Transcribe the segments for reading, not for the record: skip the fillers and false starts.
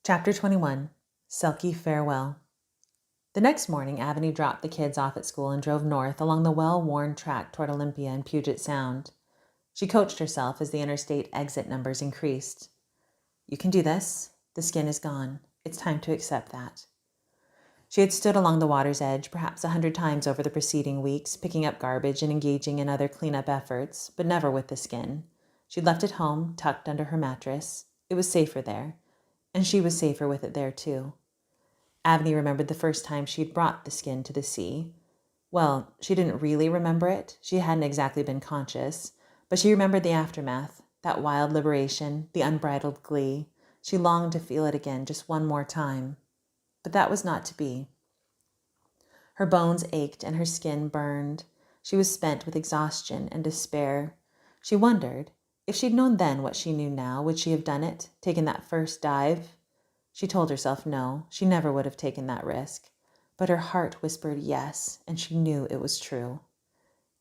Chapter 21, Selkie Farewell. The next morning, Aveny dropped the kids off at school and drove north along the well-worn track toward Olympia and Puget Sound. She coached herself as the interstate exit numbers increased. You can do this. The skin is gone. It's time to accept that. She had stood along the water's edge perhaps 100 times over the preceding weeks, picking up garbage and engaging in other cleanup efforts, but never with the skin. She'd left it home, tucked under her mattress. It was safer there. And she was safer with it there, too. Aveny remembered the first time she'd brought the skin to the sea. Well, she didn't really remember it. She hadn't exactly been conscious. But she remembered the aftermath, that wild liberation, the unbridled glee. She longed to feel it again just one more time. But that was not to be. Her bones ached and her skin burned. She was spent with exhaustion and despair. She wondered, if she'd known then what she knew now, would she have done it, taken that first dive? She told herself no, she never would have taken that risk. But her heart whispered yes, and she knew it was true.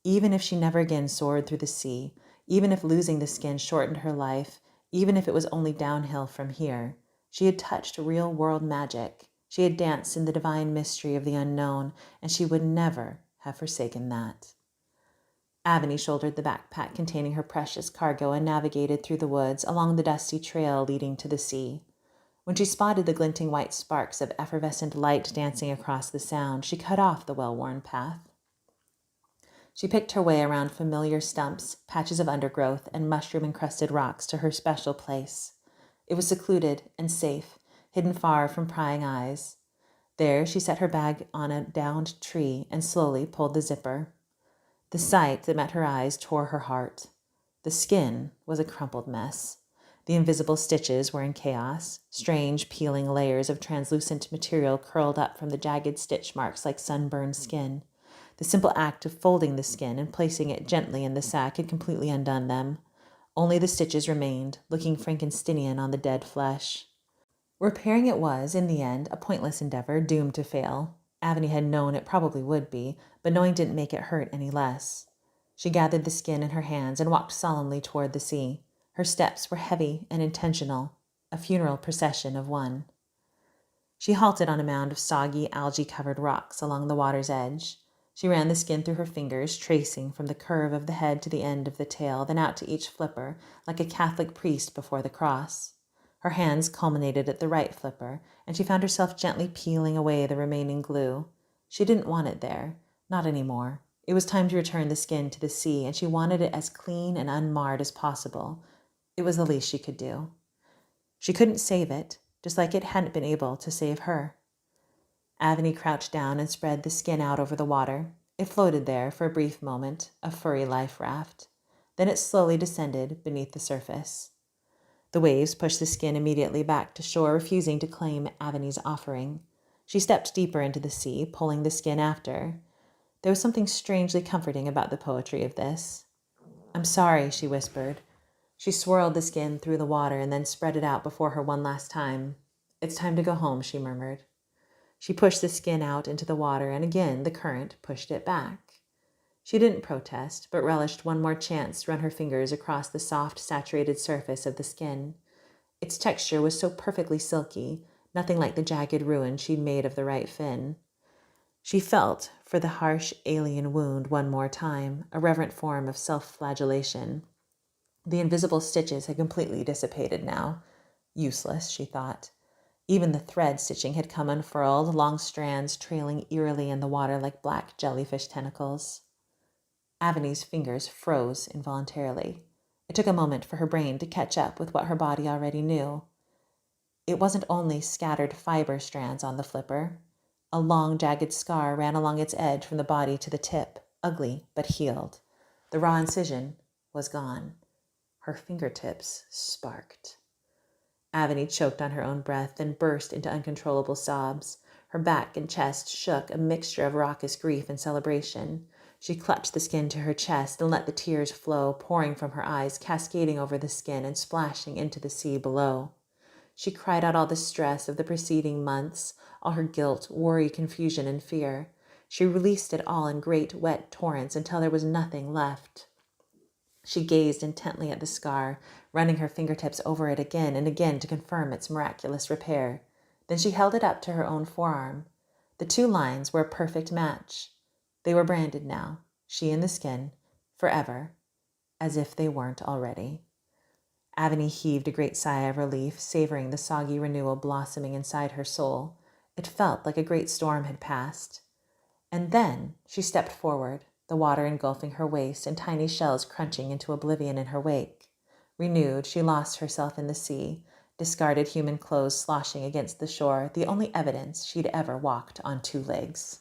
Even if she never again soared through the sea, even if losing the skin shortened her life, even if it was only downhill from here, she had touched real-world magic. She had danced in the divine mystery of the unknown, and she would never have forsaken that. Aveny shouldered the backpack containing her precious cargo and navigated through the woods along the dusty trail leading to the sea. When she spotted the glinting white sparks of effervescent light dancing across the sound, she cut off the well-worn path. She picked her way around familiar stumps, patches of undergrowth, and mushroom-encrusted rocks to her special place. It was secluded and safe, hidden far from prying eyes. There she set her bag on a downed tree and slowly pulled the zipper. The sight that met her eyes tore her heart. The skin was a crumpled mess. The invisible stitches were in chaos, strange peeling layers of translucent material curled up from the jagged stitch marks like sunburned skin. The simple act of folding the skin and placing it gently in the sack had completely undone them. Only the stitches remained, looking Frankensteinian on the dead flesh. Repairing it was, in the end, a pointless endeavor, doomed to fail. Aveny had known it probably would be, but knowing didn't make it hurt any less. She gathered the skin in her hands and walked solemnly toward the sea. Her steps were heavy and intentional, a funeral procession of one. She halted on a mound of soggy, algae-covered rocks along the water's edge. She ran the skin through her fingers, tracing from the curve of the head to the end of the tail, then out to each flipper, like a Catholic priest before the cross. Her hands culminated at the right flipper, and she found herself gently peeling away the remaining glue. She didn't want it there, not anymore. It was time to return the skin to the sea, and she wanted it as clean and unmarred as possible. It was the least she could do. She couldn't save it, just like it hadn't been able to save her. Aveny crouched down and spread the skin out over the water. It floated there for a brief moment, a furry life raft. Then it slowly descended beneath the surface. The waves pushed the skin immediately back to shore, refusing to claim Aveny's offering. She stepped deeper into the sea, pulling the skin after. There was something strangely comforting about the poetry of this. "I'm sorry," she whispered. She swirled the skin through the water and then spread it out before her one last time. "It's time to go home," she murmured. She pushed the skin out into the water, and again the current pushed it back. She didn't protest, but relished one more chance to run her fingers across the soft, saturated surface of the skin. Its texture was so perfectly silky, nothing like the jagged ruin she'd made of the right fin. She felt for the harsh alien wound one more time, a reverent form of self-flagellation. The invisible stitches had completely dissipated now. Useless, she thought. Even the thread stitching had come unfurled, long strands trailing eerily in the water like black jellyfish tentacles. Aveny's fingers froze involuntarily. It took a moment for her brain to catch up with what her body already knew. It wasn't only scattered fiber strands on the flipper. A long, jagged scar ran along its edge from the body to the tip, ugly but healed. The raw incision was gone. Her fingertips sparked. Aveny choked on her own breath, then burst into uncontrollable sobs. Her back and chest shook, a mixture of raucous grief and celebration. She clutched the skin to her chest and let the tears flow, pouring from her eyes, cascading over the skin and splashing into the sea below. She cried out all the stress of the preceding months, all her guilt, worry, confusion, and fear. She released it all in great, wet torrents until there was nothing left. She gazed intently at the scar, running her fingertips over it again and again to confirm its miraculous repair. Then she held it up to her own forearm. The two lines were a perfect match. They were branded now, she in the skin, forever, as if they weren't already. Aveny heaved a great sigh of relief, savoring the soggy renewal blossoming inside her soul. It felt like a great storm had passed. And then she stepped forward, the water engulfing her waist and tiny shells crunching into oblivion in her wake. Renewed, she lost herself in the sea, discarded human clothes sloshing against the shore, the only evidence she'd ever walked on two legs.